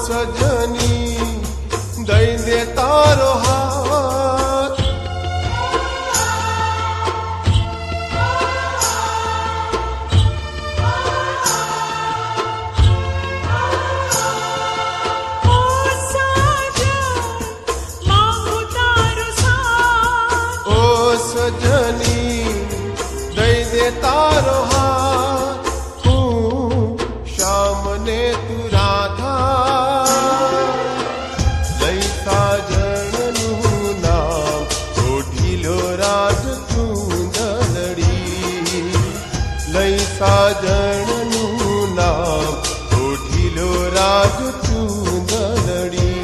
સજની દઈ દે તારો હાથ સજની દઈ દે તારો હાથ તું શ્યામને તું રાધા લઈ સાજણનું નામ ઓઢીલો રાજ ચૂંદડી લઈ સાજણનું નામ ઓઢીલો રાજ ચૂંદડી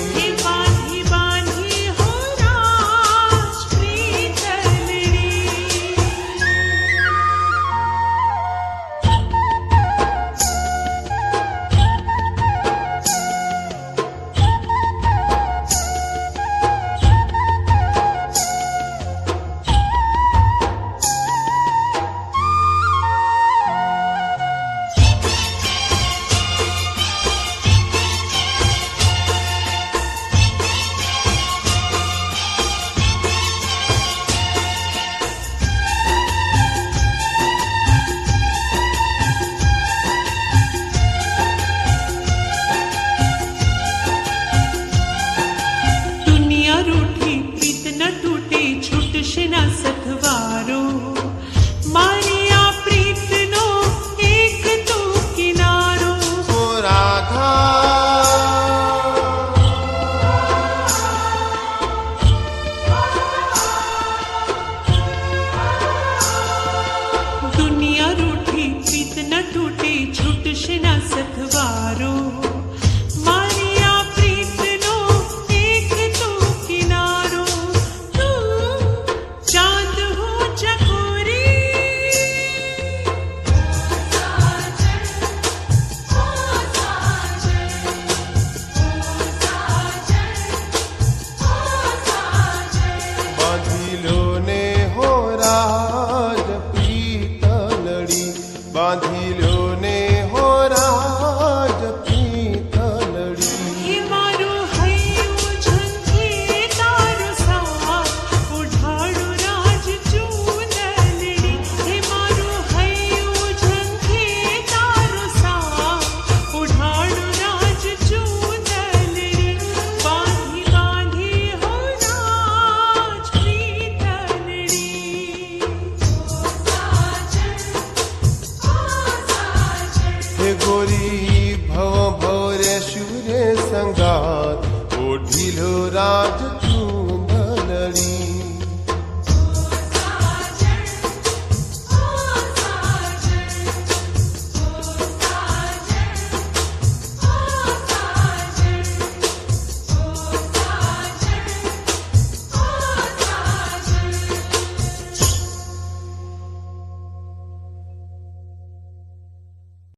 બાંધીલો ને હો રાજ પીતલડી હે મારું હૈયું ઝંખે તારો સાથ ઓઢાડું રાજ ચૂંદડી હે મારું હૈયું ઝંખે તારો સાથ ઓઢાડું રાજ ચૂંદડી બાંધી બાંધી હો રાજ પીતલડી गोरी भव भव रे शिवरे संगात ओढ़िलो राज